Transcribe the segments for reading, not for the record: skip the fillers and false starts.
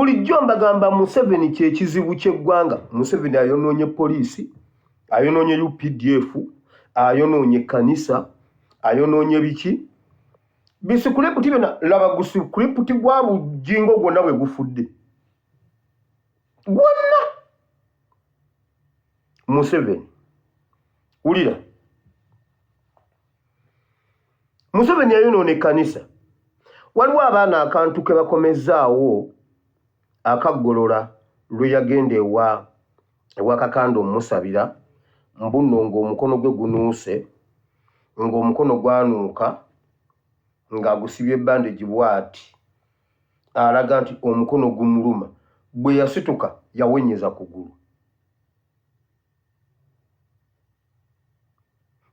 bulijjo mbagamba Museveni kyekizibu ky'eggwanga. Museveni ayonoonye poliisi, ayonoonye UPDF, ayonoonye kanisa, ayonoonye biki bisikuleputi byonna. Laba gusikuleputi gwa bujingo gwonna bwe gufudde gwonna. Museveni wulira, Museveni ayonoone kanisa. Waliwo abaana akantu ke bakomezzaawo akaggolola lwe yagenda ewa Kakanda omusabira mbuno ng'omukono gwe gunuuse, ng'omukono gwanuuka, ng'agusibye bandage bw'ati, alaga nti omukono gumuluma. Bwe yasituka yawenyeza kugulu.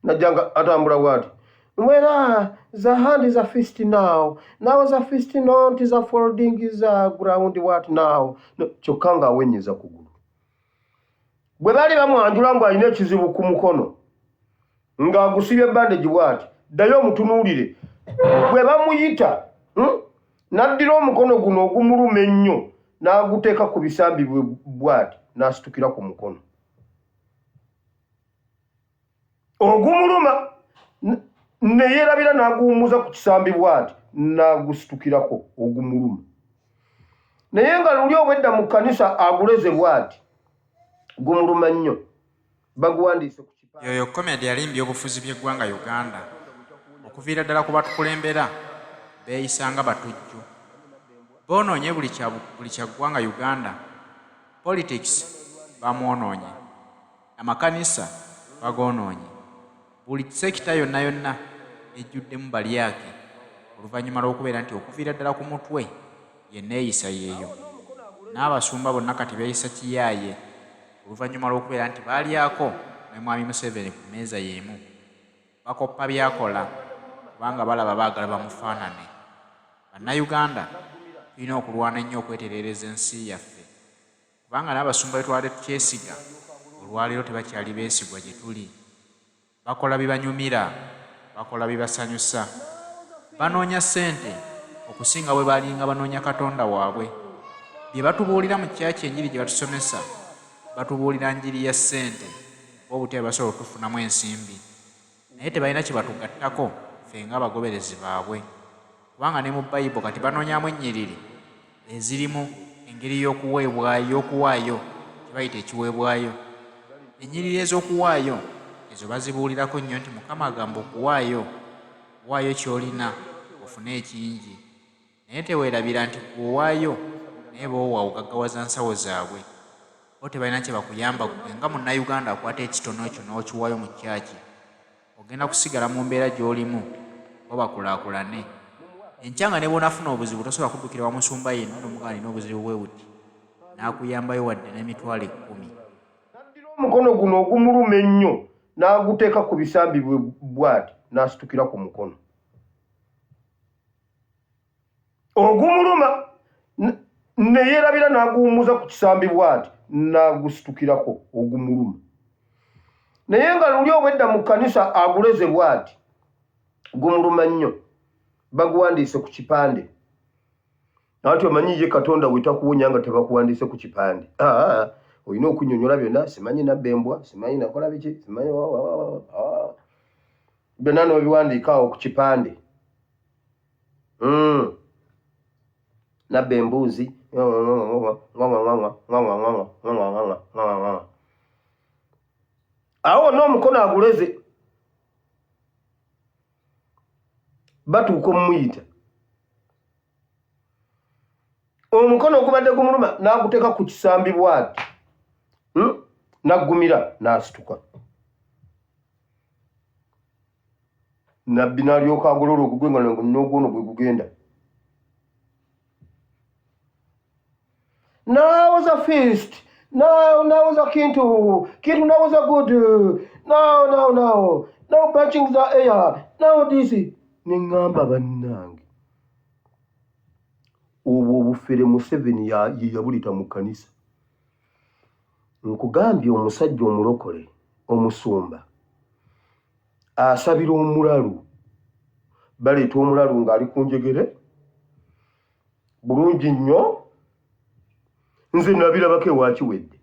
Najjanga atambula bw'ati, where the hand is a fist now the fist not is a folding is a ground what now. Kyokka ng'awenyeza kugulu. Bwe baali bamwanjula mbu alina ekizibu ku mukono ng'agusibye bandage bw'ati, ddayo omutunuulire. Bwe bamuyita n'addira omukono guno ogumuluma ennyo n'aguteeka ku bisambi bw'ati n'asitukira ku mukono ogumuluma, ne yeerabira n'aguwummuza ku kisambi bw'ati n'agusitukirako ogumuluma. Naye nga luli obwedda mu kkanisa aguleze bw'ati gumuluma nnyo, baguwandiise ku kipande. Yoyo komedi alimbye obufuzi by'eggwanga Uganda okuviira ddala ku batukulembera beeyisanga batujju. Boonoonye buli kya ggwanga Uganda. Politics bamwonoonye, amakanisa bagoonoonye, buli sekita yonna yonna ejjuddemu balyake oluvannyuma lw'okubeera nti okuviira ddala ku mutwe yenneeyisa yeeyo. N'abasumba bonna kati beeyisa kiyaaye oluvannyuma lw'okubeera nti baalyako ne Mwami Museveni ku mmeeza y'emu. Bakoppa byakola kubanga balaba baagala bamufaanane. Bannayuganda tulina okulwana ennyo okwetereereza ensi yaffe, kubanga n'abasumba be twali tukyesiga olwaleero tebakyali beesigwa gye tuli. Bakola bibanyumira, bakola bibasanyusa, banoonya ssente okusinga bwe baalinga banoonya Katonda waabwe. Bye batubuulira mu kyaki enjiri gye batusomesa, batubuulira njiri ya ssente obutebe basobola okutufunamu ensimbi, naye tebalina kye batugattako ffe ng'abagoberezi baabwe. Kubanga ne mu Bayibuli kati banoonyaamu ennyiriri ezirimu engeri y'okuwaayo kye bayita ekiweebwayo. Ennyiriri ez'okuwaayo ezo bazibuulirako nnyo nti Mukama agamba okuwaayo, waayo ky'olina ofune ekingi, naye teweerabira nti kuwaayo naye boowa ogaggawaza nsawo zaabwe. Bo tebalina kye bakuyamba gwe nga Munnayuganda akwata ekitono ekyo n'okiwaayo mu kyaki, ogenda kusigala mu mbeera gy'olimu bo bakulaakulane. Enkyanga ne bw'onafuna obuzibu tosobola kuddukira wa musumba yenna n'omugamba alina obuzibu bwe buti n'akuyambayo wadde n'emitwalo 10. N'addira omukono guno ogumuluma ennyo n'aguteeka ku bisambi bw'ati n'asitukira ku mukono ogumuluma, ne yeerabira n'aguwummuza ku kisambi bw'ati n'agusitukirako ogumuluma. Naye nga luli obwedda mu kkanisa aguleze bw'ati gumuluma nnyo, baguwandiise ku kipande. Nati omanyi ye Katonda bwe takuwonya nga tebakuwandiise ku kipande. Olina okunnyonnyola byonna, simanyi nabba embwa, simanyi nakola biki, simanyi byonna n'obiwandiika awo ku kipande. Nabba embuuzi awo n'omukono aguleze batuuka omuyita omukono ogubadde gumuluma n'aguteeka ku kisambi bw'ati n'aggumira n'asituka. Nabbi n'alyoka agolola ogugwe nga n'ogwono gwe gugenda. Now was a feast. Now was a kintu now was a good. Now patching the air. Now this. Nengamba bannange. Obwo obufere Museveni yabulita mu kanisa. Nkugambye omusajja omulokole omusumba asabira omulalu, baleeta omulalu ng'ali ku njegere bulungi nnyo nze nabirabako ewakiwedde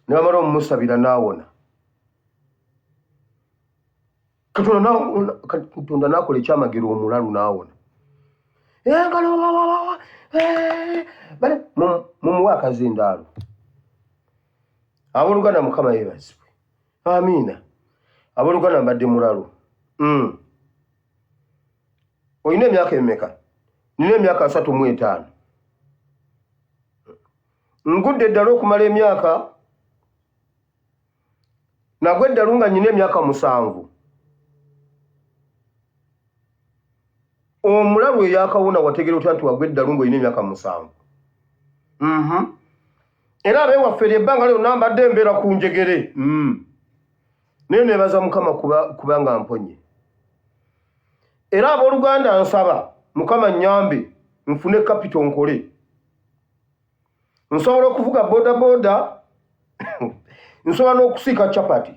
ne bamala omumusabira n'awona. Katonda n'akola ekyamagero omulalu n'awona. Mumuwe akazindaalo. Abooluganda Mukama yeebazibwe. Amiina. Abooluganda mbadde mulalu. Olina emyaka emeka? Nina emyaka 35. Ngudde eddala okumala emyaka, nagwe eddalu nga nyina emyaka 7. Omulalu eyakawona wategera otya nti wagwe eddalu ng'olina emyaka 7. Era abewaffe ebbanga lyonna mbadde mbeera ku njegere. Naye neebaza Mukama kubanga mponye. Era abooluganda nsaba Mukama nnyambe nfune kapito nkole. Nsobola okuvuga bodaboda, nsobola n'okusiika chapati.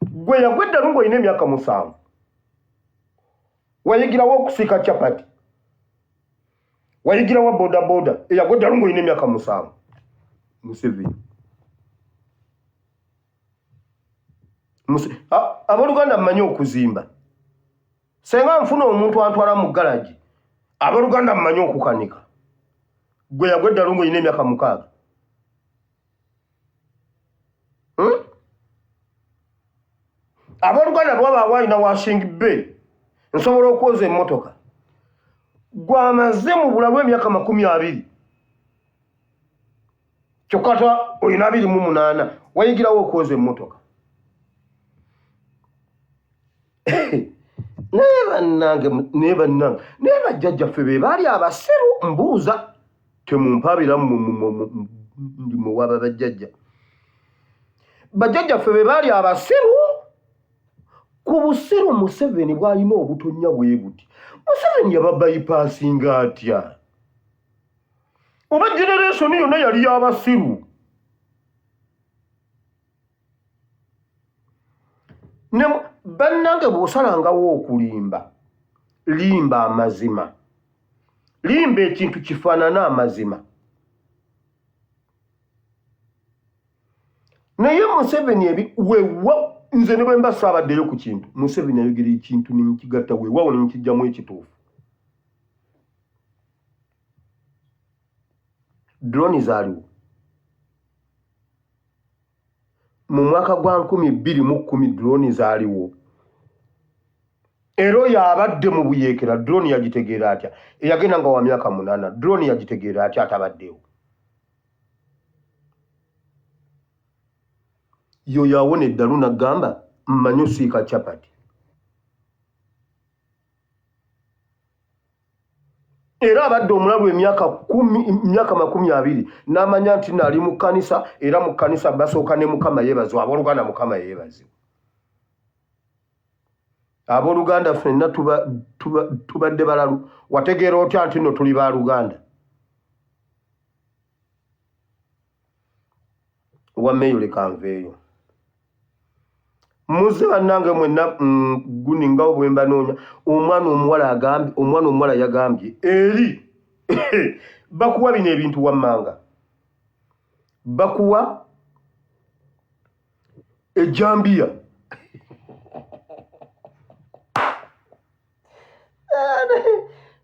Gwe yagwe eddalu ng'olina emyaka 7. Wayigirawo okusiika chapati. Wayigirawo bodaboda eyagwe eddalu ng'olina emyaka 7. Museveni. Abooluganda mmanyi okuzimba. Senga nfuna omuntu antwala mu garagi, abooluganda mmanyi okukanika. Gwe yagwe eddalu ng'olina emyaka 6. Abooluganda bwaba walina washing bay, nsobola okwoza emmotoka. Gwe amaze mu bulalu emyaka 20. Kyokka olina 28. Wayigirawo okwoza emmotoka. Naye bajjajjaffe be baali abasiru mbuuza. Temumpabira ndi muwaba bajjajja. Bajjajjaffe be baali abasiru. Ku busiru Museveni bw'alina obutonnya bwe buti. Museveni yababayipasinga atya? Oba generation yonna yali y'abasiru. Bannange bw'osalangawo okulimba, limba amazima. Limba ekintu kifaanana amazima. Naye Museveni weewa, nze ne bwe mba saabaddeyo ku kintu, Museveni ayogera ekintu n'ekigatta weewaawo n'ekijjamu ekituufu. Drone zaaliwo. Mu mwaka gwa 2010 drone zaaliwo. Ero yabadde mu buyeekera, drone yagitegeera atya? Eyagenda nga wa myaka 8, drone yagitegeera atya atabaddewo? Yo yawona eddalu n'agamba mmanyi osiika chapati. Era abadde omulalu emyaka 20 n'amanya nti nali mu kkanisa, era mu kkanisa basooka ne Mukama yeebazibwe. Abooluganda Mukama yeebazibwe. Abooluganda ffenna tubadde balalu. Wategeera otya nti nno tuli baaluganda? Wammeeyo leka nveeyo. Muze bannange mwenna guningawo bwe mbanoonya. Omwana omuwala yagambye eri bakuwa bino ebintu wammanga. Bakuwa ejambiya.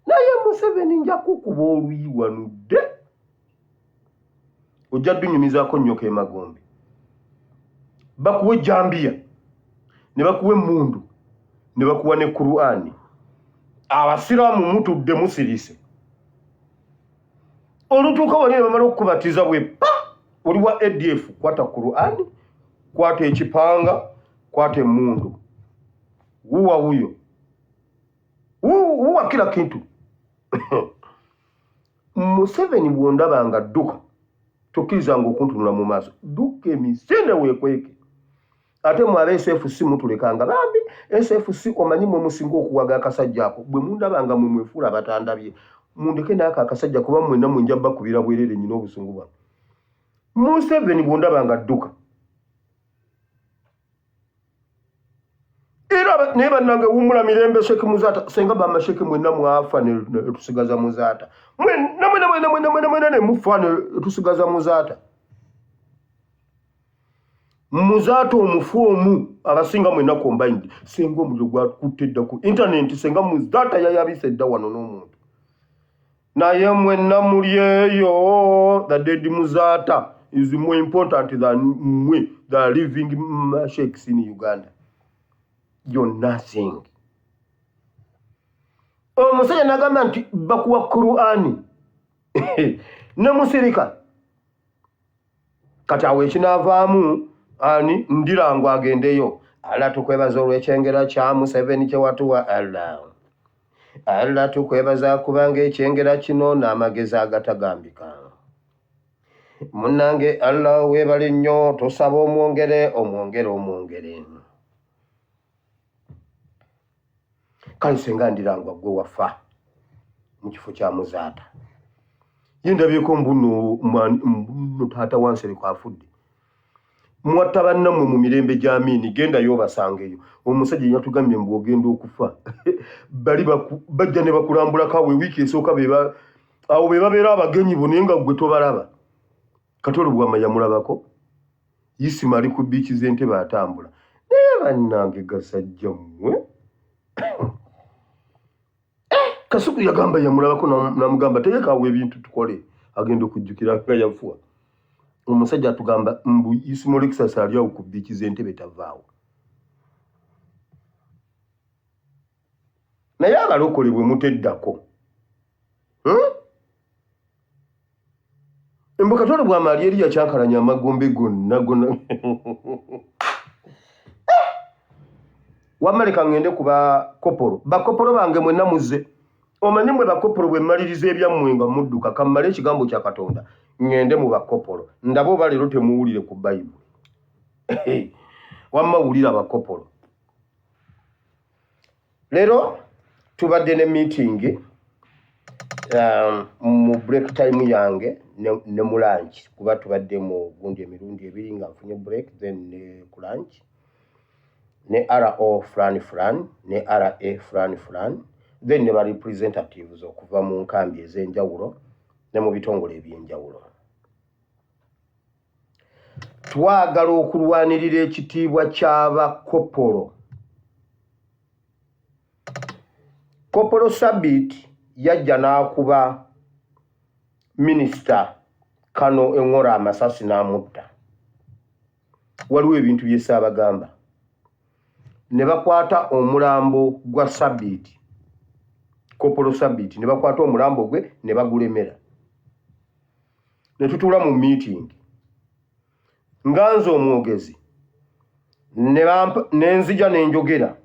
Naye Museveni nja kukuba olwiwanudde. Ojja dunyumizaako nnyoka emagombe. Bakuwa ejambiya, ne bakuwa emmundu, ne bakuwa ne Kur'ani. Abasiraamu mutudde musirise. Olutuuka wali ne bamala okukubatiza bwe pa! Oli wa ADF, kwata Kur'ani, kwata ekipanga, kwata emmundu. Wuwa wuyo. Wuwa kila kintu. Museveni bw'ondabanga dduka, tokkirizanga okuntunula mu maaso. Dduka emisinde weekweke. Ate mu aba SFC mutulekanga bambi. SFC omanyi mwe musinga okuwaga akasajja ako. Bwe mundabanga mwe mwefuula abatandabye, mundeke n'ako akasajja kuba mwenna mwenja bakubira bwerere nyina obusungu bwange. Museveni bw'ondabanga dduka. Era neba nange wumula mirembe Sheikh Muzata senga ba masheke mwenna mwafa ne tusigaza Muzata mwenna ne mufane tusigaza Muzata Muzata omufuomu abasinga mwenna combined senga omuliro gwa kutedda ku internet senga Muzata yayabise dda wano n'omuntu naye mwenna muli eyo the dead Muzata is more important than we the living sheikhs in Uganda. You're nothing. Omusajja nagamba nti bakuwa Qur'ani ne musirika kati awe kinavaamu ani ndirango agendeyo ala tukwebaza olw'ekyengera kya Museveni kye watuwa ala tukwebaza kubanga ekyengera kino n'amagezi agatagambika munnange Allah webale nnyo tosaba omwongere kale senga ndirangwa gwe wafa mu kifo kya Muzata yendabyeko mbuno taata wansere kwafudde mwatta bannammwe mu mirembe gy'Amini genda yobasangeyo omusajja yatugambye mbu ogenda okufa bali bajja ne bakulambulako awe wiiki esooka awo be babeera abagenyi bo naye nga gwe tobalaba Katolo bwama yamulabako Isima ali ku biiki z'entebe atambula naye bannange gasajja mmwe Kasuku yagamba yamulabako namugamba tegekaawo ebintu tukole agenda okujjukira nga yafuwa omusajja atugamba mbu Isima Alexis ali awo ku biiki z'entebe tavaawo naye abalokole bwe muteddako Mbu Katolo bwama ali eri yakyankalanya amagombe gonna wamalika ngende ku bakopolo bange mwenna muze omanyi mwe bakopolo bwe mmaliriza ebyammwe nga mudduka kammale ekigambo kya Katonda ngende mu bakopolo ndabo balero temuwulire ku Bayibuli wamma wulira bakopolo lero tubadde ne meeting mu break time yange ne mu lunch kuba tubadde mu gundi emirundi ebiri nga nfunye break then ne ku lunch ne RO fran ne RA fran then ne ba representatives okuva mu nkambi ez'enjawulo ne mu bitongole eby'enjawulo twagala okulwanirira ekitiibwa ky'abakopolo Kopolo Sabit yajja n'akuba Minister Kano Engora amasasi n'amutta waliwo ebintu bye Ssaabagamba ne bakwata omulambo gwa Sabit Kopolo Sabit ne bakwata omulambo gwe ne bagulemera ne tutuula mu meeting nganzo omwogezi ne nzija n'enjogera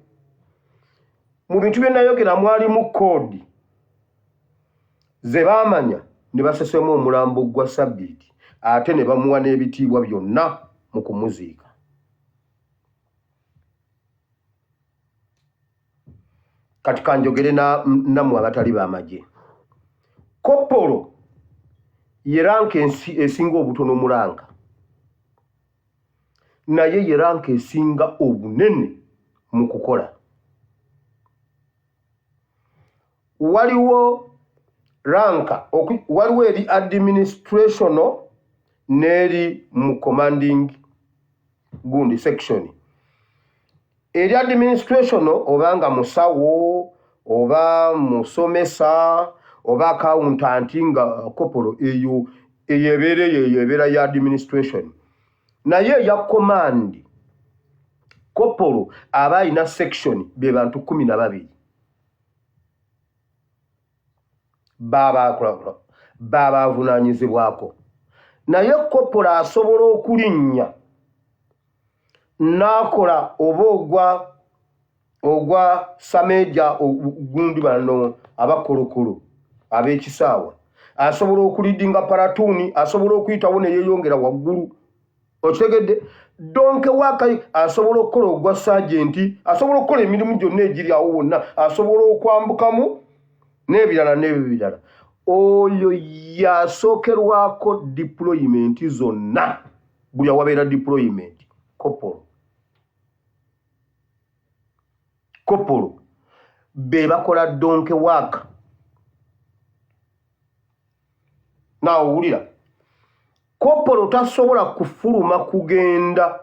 mu bintu bye nayogera mwalimu kodi ze baamanya ne basesemu omulambo gwa Sabit ate ne bamuwa n'ebitiibwa byonna mu kumuziika kati kanjogere nammwe abatali b'amagye Kopolo ye ranka esinga obutono mu ranka naye ye ranka esinga obunene mu kukola waliwo ranka waliwo eri administrational n'eri mu commanding gundi section eri administrational obanga musawo oba musomesa oba accountant nga Kopolo eyo eyebeera ya administration naye ya command Kopolo aba ina section be bantu 12 baba avunaanyizibwako naye Kopolo asobola okulinnya n'akola oba ogwa sameja gundi bano abakolokolo ab'ekisaawa asobola okulidinga paratuni asobola okuyitawo ne yeeyongera waggulu okitegedde donke waka asobola okukola ogwa sergeant asobola okukola emirimu gyonna egiri awo wonna asobola okwambukamu n'ebirala oyo yasookerwako deployment zonna buli awabeera deployment Kopolo kopolo be bakola donke waka. Nawe owulira, kopolo tasobola kufuluma kugenda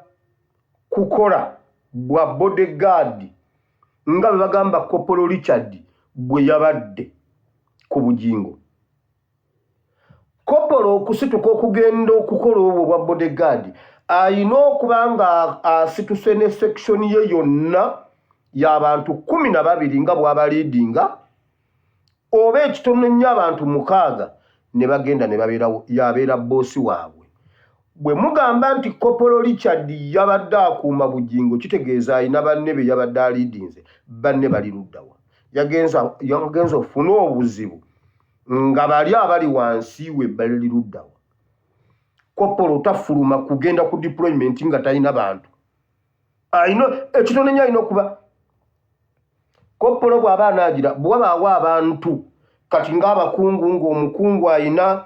kukola bwa bodyguard nga bwe bagamba Kopolo Richard bwe yabadde ku Bujingo. Kopolo okusituka okugenda okukola obwo bwa bodyguard ayina okuba nga asituse ne section ye yonna y'abantu 12 nga bw'aba leadinga, oba ekitono nnyo abantu 6 ne bagenda ne babeerawo, yabeera boosi waabwe. Bwe mugamba nti Kopolo Richard yabadde akuuma Bujingo, kitegeeza ayina banne be yabadde aliidinze, banne bali luddawa. Yagenza ofuna obuzibu nga bali abali wansi we bali luddawa. Kopolo tafuluma kugenda ku deployment nga talina bantu. Ayino ekitono nnyo alina okuba. Kopolo bw'aba anaagira bw'abaawo abantu kati ng'abakungu, ng'omukungu ayina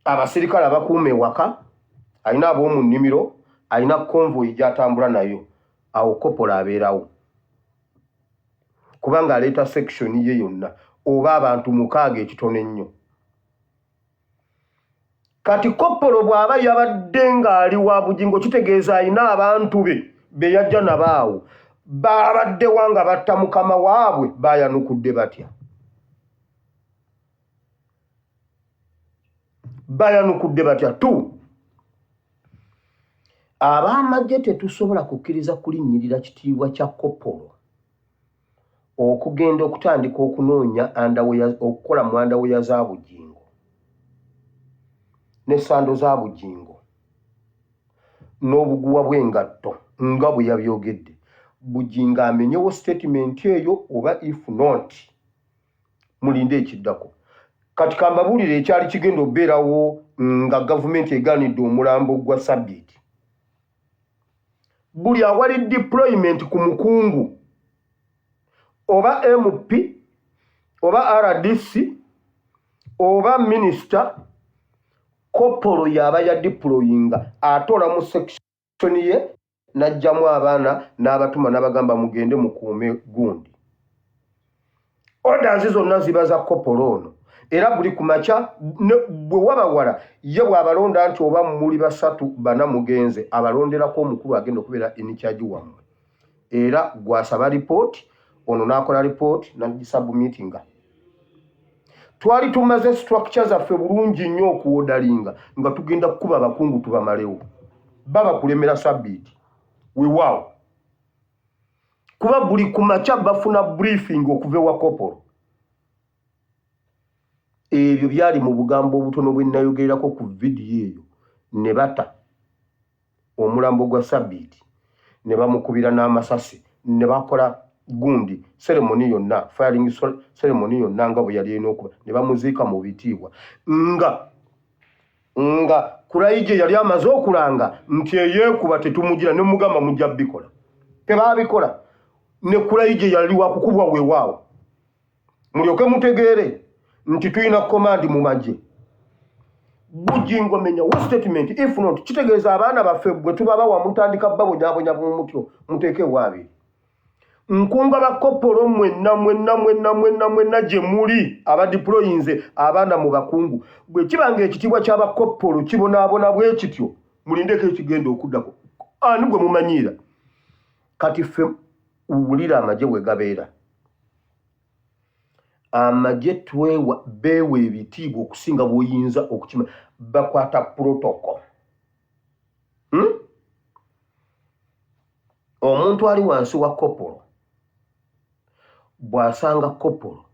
abasirikale abakuuma ewaka, ayina ab'omu nnimiro, ayina convoy gy'atambula nayo, awo Kopolo abeerawo kubanga aleeta section ye yonna oba abantu 6 ekitono ennyo. Kati Kopolo bw'aba yabadde ng'ali wa Bujingo, kitegeeza ayina abantu be yajja nabaawo babadde wanga batta mukama waabwe bayanukudde batya. Bayanukudde batya tu. Ab'amagye tetusobola kukkiriza kulinnyirira kitiibwa kya Kopolo okugenda okutandika okunoonya okukola mu andaweya za Bujingo n'essando za Bujingo n'obuguwa bw'engatto nga bwe yabyogedde. Bujingo amenyewo statement eyo, oba if not mulinde ekiddako. Kati kambabuulire ekyali kigenda obeerawo nga gavumenti egaanidde omulambo gwa Sabiti. Buli awali deployment ku mukungu oba MP oba RDC oba minister, Kopolo yaba ya deployinga atola mu section ye n'ajjamu abaana n'abatuma n'abagamba mugende mukuume gundi. Orders zonna ziba za Kopolo ono. Era buli kumacha bwe wabawala ye bw'abalonda nti oba muli 3 bana mugenze abalonderako omukulu agenda okubeera in charge wammwe. Era gwasaba report, ono n'akola report n'agisubmitinga. Twali tumaze structure zaffe bulungi nnyo okuwodalinga nga tugenda kukuba abakungu tubamalewo. Baba kulemera Sabiti. Weewaawo. Kuba buli kumacha bafuna briefing okuva ewa Kopolo. Ebyo byali mu bugambo obutono bwe nayogerako ku vidiyo eyo, ne bata omulambo gwa Sabiti ne bamukubira n'amasasi ne bakola gundi ceremony yonna, firing ceremony yonna nga bwe yali erina okuba, ne bamuziika mu bitiibwa nga Kuraije yali amaze okulanga nti eyeekuba tetumugira ne mugamba mujja bikola. Tebaabikola. Ne Kuraije yali wa kukubwa weewaawo. Mulyoke mutegeere nti tuyina command mu magye. Bujingo menya wo statement if not kitegeeza abaana baffe bwe tubabawa mutandika babonyabonya mu mutyo muteeke waabi. Nkunga ba Kopolo mwenna gye muli abadeployinze abaana mu bakungu. Bwe kibanga ekitiibwa ky'aba Kopolo kibonaabona bwe kityo, mulindeko ekigenda okuddako. Ani gwe mumanyiira. Kati ffe uwulira amagye bwe gabeera. Amagye beewa ebitiibwa okusinga bw'oyinza okukima. Bakwata protocol. Omuntu ali wansi wa Kopolo bw'asanga Kopolo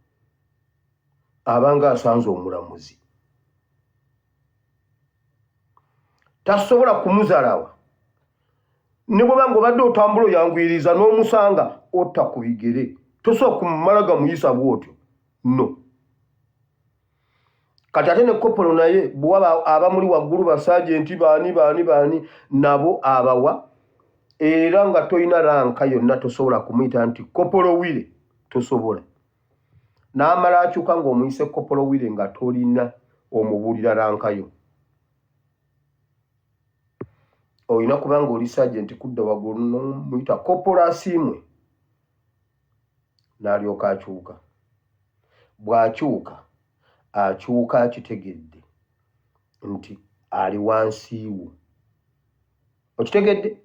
abanga asanze omulamuzi. Tasobola kumuzalawa. Ne bwe banga obadde otambula oyanguyiriza n'omusanga otta ku bigere. Tosobola kumumala gamuyisa bw'otyo. No. Kati ate ne Kopolo naye bw'aba abamuli waggulu basajenti baani nabo abawa. Era nga toyina ranka yonna tosobola kumuyita nti Kopolo wire, tosobola. N'amala akyuka ng'omuyise Kopolo wire nga tolina omubuulira ranka yo. Oyina kubanga oli sajenti kudda waggulu n'omuyita Kopolo asiimwe. n'alyoka akyuka. Bw'akyuka akyuka akitegedde nti ali wansi wo. Okitegedde?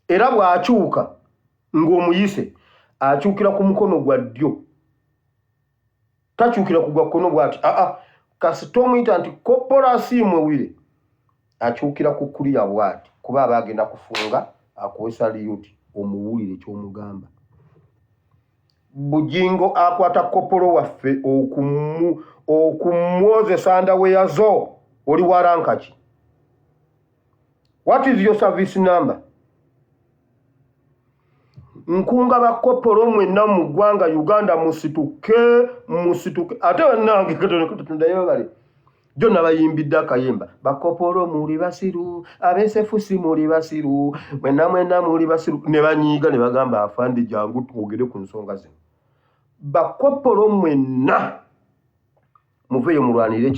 Era bw'akyuka ng'omuyise akyukira ku mukono gwa ddyo, takyukira ku gwa kkono bw'ati. Kasita omuyita nti koppola asiimwewire, akyukira ku kuliya bw'ati, kuba aba agenda kufunga akwesa liyuti omuwulire ky'omugamba. Bugingo akwata koppolo waffe okumwozesa ndaweya zo. Oli wa ranka ki? What is your service number? Nkunga bakoppolo mwenna mu ggwanga Uganda musituke. Ate bannange Katonda yebale. Jonna bayimbidde akayimba. Bakoppolo muli basiru, abesefusi muli basiru, mwenna muli basiru. Ne banyiiga ne bagamba afande jangu twogere ku nsonga zino. Bakoppolo mwenna muveeyo mulwanire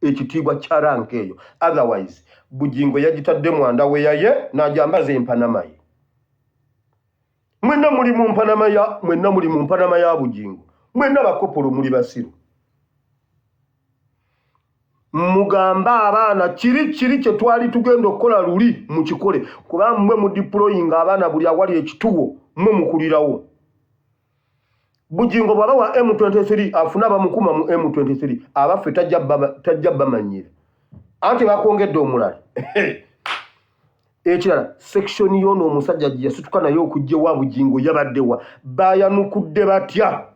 ekitiibwa kya ranka eyo. Otherwise Bugingo yagitadde mwanda weyaye n'ajambaza empanama ye. Mwenna muli mu mpanama ya Bugingo. Mwenna bakoppolo muli basiru. Mugamba abaana kiri kye twali tugenda okukola luli mukikole, kuba mmwe mu deploying abaana buli awali ekituwo mmwe mukulirawo. Bugingo bw'aba wa M23 afuna abamukuma mu M23 abaffe tajja bamanyira. Anti bakwongedde omulala. Ekirala section y'ono omusajja gye yasituka naye okujja wa Bugingo yabaddewa bayanukudde batya.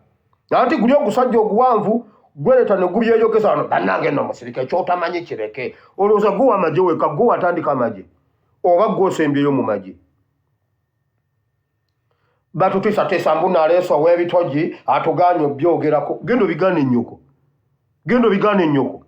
Anti guli ogusajja oguwanvu gweleta ne gubyeyogeza wano bannange nno musirike ky'otamanyi kireke. Olowooza gwe w'amagye weka, gwe watandika amagye oba gw'osembyeyo mu magye. Batutiisa mbu n'aleeswa w'ebitogi atugaanye obyogerako. Gendo bigaane nnyoko.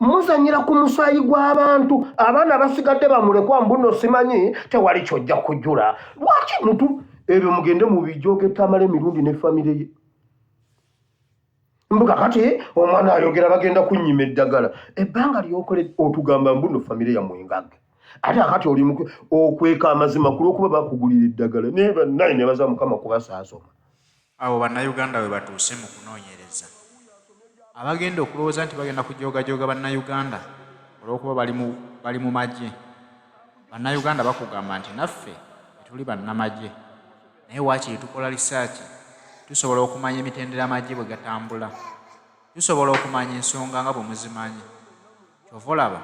Muzanyira ku musaayi gw'abantu. Abaana basigadde bamulekwa mbuno simanyi tewali kyojja kujjula. Lwaki muntu ebyo mugende mu bijooge tamala emirundi ne famire ye. Mbuga kati omwana ayogera bagenda kunnyima eddagala. Ebbanga ly'okole otugamba mbuno famire ya mwengage. Ate akati oli okweka amazima kulw'okuba bakugulira eddagala. Ne bannaye ne baza Mukama kubasaasoma. Abo bannayuganda we batuuse mu kunoonyereza. Abagenda okulowooza nti bagenda kujooga bannayuganda olw'okuba bali mu magye. Bannayuganda bakugamba nti naffe tuli bannamagye. Naye waakiri tukola lisaaki, tusobola okumanya emitendera amagye bwe gatambula. Tusobola okumanya ensonga nga bwe muzimanyi. Kyova olaba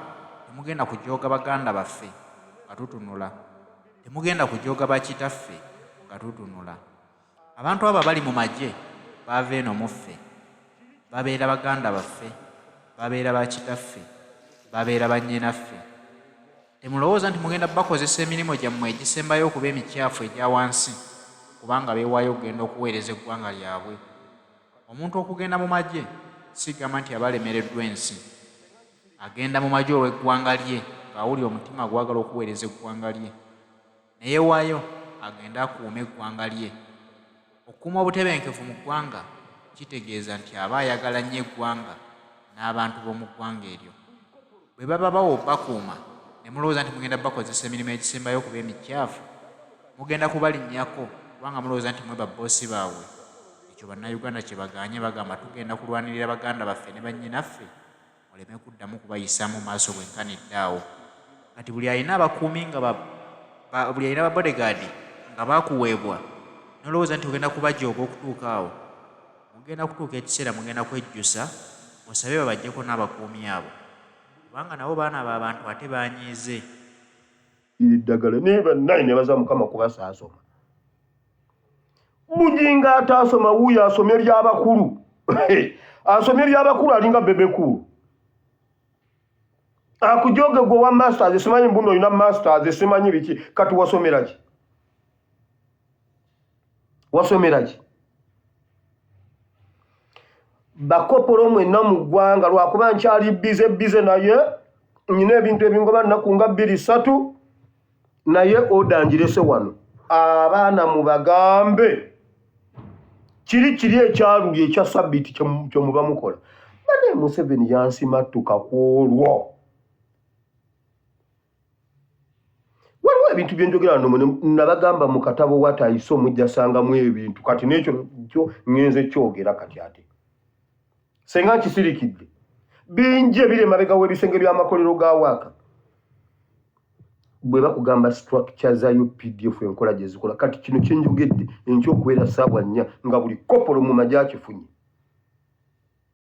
temugenda kujooga baganda baffe nga tutunula. Temugenda kujooga bakitaffe nga tutunula. Abantu abo bali mu magye baava eno muffe. Babeera baganda baffe, babeera bakitaffe, babeera bannyinaffe. Temulowooza nti mugenda bakozesa emirimu gyammwe egisembayo okuba emikyafu egya wansi kubanga beewaayo okugenda okuweereza eggwanga lyabwe. Omuntu okugenda mu magye sigamba nti abalemereddwa ensi. Agenda mu magye olw'eggwanga lye ng'awulira omutima gwagala okuweereza eggwanga lye. Ne yeewaayo agenda akuuma eggwanga lye. Okukuuma obutebenkevu mu ggwanga kitegeeza nti aba ayagala nnyo eggwanga n'abantu b'omu ggwanga eryo. Bwe baba bakuuma ne mulowooza nti mugenda bakozesa emirimu egisembayo okuba emikyafu, mugenda kubalinnyako kubanga mulowooza nti mwe babboosi baabwe. Ekyo bannayuganda kye bagaanye bagamba tugenda kulwanirira baganda baffe ne bannyinaffe, muleme kuddamu kubayisaamu maaso bwenkanidde awo. Kati buli alina abakuumi buli alina ababodegaadi nga baakuweebwa, nolowooza nti ogenda kubajooga okutuuka awo. Mugenda kutuuka ekiseera mugenda kwejjusa musabe babaggyeko n'abakuumi abo kubanga nabo baana b'abantu ate banyiize. Eddagala ne bannaye ne baza Mukama kubasaasoma. Bugingo ataasoma wuuyo asomye ery'abakulu. Asomye ery'abakulu alinga bebekulu. Akujooge gwe wa masters simanyi mbuno olina masters simanyi biki kati wasomera ki? Bakoppolo mwenna mu ggwanga lwakuba nkyali bize naye nyina ebintu ebingoba nnaku nga 2-3 naye odangirese wano. Abaana mubagambe kiri ekyaluli ekya sabbiiti kye muba mukola. Bane Museveni yansimattuka ku olwo. Waliwo bintu byenjogera nabagamba mu katabo watayise omujja sangamu ebintu kati n'ekyo kyo ngenze kyogera kati ate senga nkisirikidde bingi ebiri emabega w'ebisenge by'amakolero ga waaka bwe bakugamba structure za UPDF enkola gye zikola kati kino kyenjogedde enkyokubeera ssaawa 4 nga buli kopolo mu majja akifunye